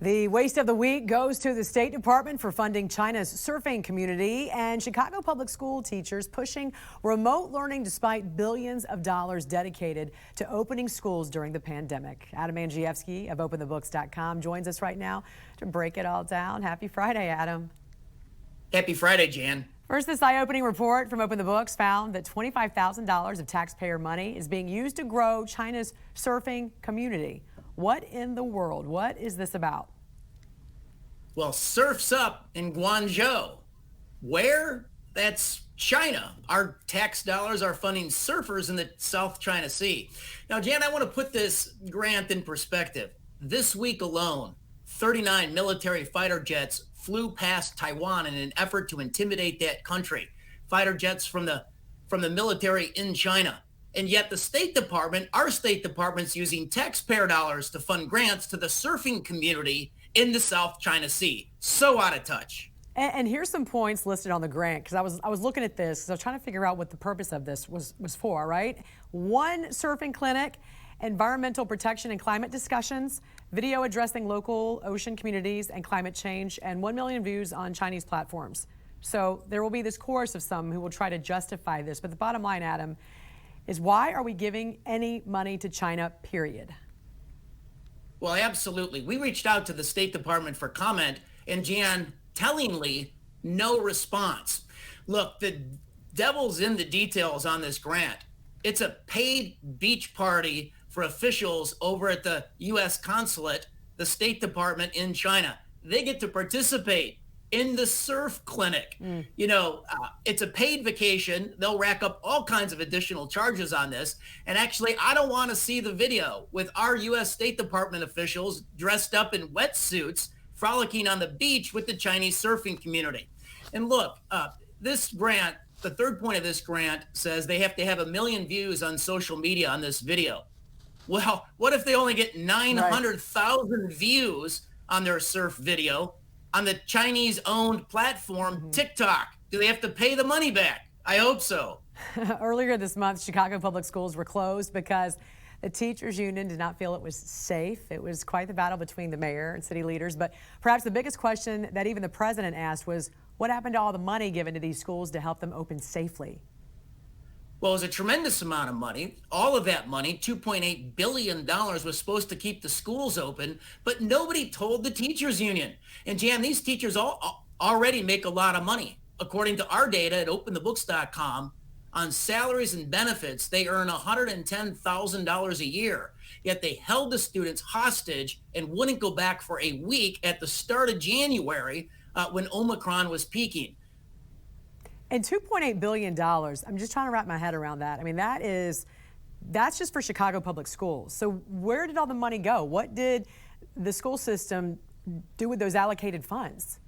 The waste of the week goes to the State Department for funding China's surfing community, and Chicago public school teachers pushing remote learning despite billions of dollars dedicated to opening schools during the pandemic. Adam Andrzejewski of OpenTheBooks.com joins us right now to break it all down. Happy Friday, Adam. Happy Friday, Jan. First, this eye-opening report from Open the Books found that $25,000 of taxpayer money is being used to grow China's surfing community. What in the world? What is this about? Well, Surf's Up in Guangzhou. Where? That's China. Our tax dollars are funding surfers in the South China Sea. Now, Jan, I want to put this grant in perspective. This week alone, 39 military fighter jets flew past Taiwan in an effort to intimidate that country. Fighter jets from the military in China. And yet the State Department, our State Department's using taxpayer dollars to fund grants to the surfing community in the South China Sea. So out of touch. And here's some points listed on the grant, because I was looking at this, because I was trying to figure out what the purpose of this was for, right? One surfing clinic, environmental protection and climate discussions, video addressing local ocean communities and climate change, and 1 million views on Chinese platforms. So there will be this chorus of some who will try to justify this. But the bottom line, Adam, is why are we giving any money to China, period? Well, absolutely. We reached out to the State Department for comment, and Jan, tellingly, no response. Look, the devil's in the details on this grant. It's a paid beach party for officials over at the U.S. consulate, the State Department in China. They get to participate in the surf clinic. It's a paid vacation. They'll rack up all kinds of additional charges on this. And actually, I don't want to see the video with our U.S. State Department officials dressed up in wetsuits frolicking on the beach with the Chinese surfing community. And look, this grant, the third point of this grant says they have to have 1 million views on social media on this video. Well, what if they only get 900,000 views on their surf video on the Chinese-owned platform TikTok? Do they have to pay the money back? I hope so. Earlier this month, Chicago public schools were closed because the teachers union did not feel it was safe. It was quite the battle between the mayor and city leaders. But perhaps the biggest question that even the president asked was, what happened to all the money given to these schools to help them open safely? Well, it was a tremendous amount of money. All of that money, $2.8 billion, was supposed to keep the schools open, but nobody told the teachers union. And Jan, these teachers already make a lot of money. According to our data at OpenTheBooks.com, on salaries and benefits, they earn $110,000 a year. Yet they held the students hostage and wouldn't go back for a week at the start of January when Omicron was peaking. And $2.8 billion, I'm just trying to wrap my head around that. I mean, that's just for Chicago public schools. So where did all the money go? What did the school system do with those allocated funds?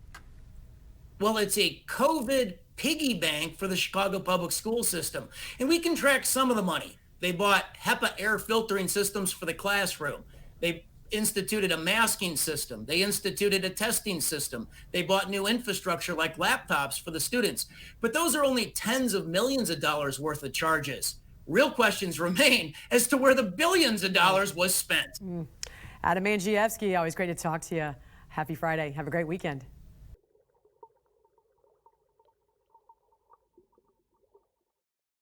Well, it's a COVID piggy bank for the Chicago public school system. And we can track some of the money. They bought HEPA air filtering systems for the classroom. They instituted a masking system. They instituted a testing system. They bought new infrastructure like laptops for the students. But those are only tens of millions of dollars worth of charges. Real questions remain as to where the billions of dollars was spent. Adam Andrzejewski, always great to talk to you. Happy Friday. Have a great weekend.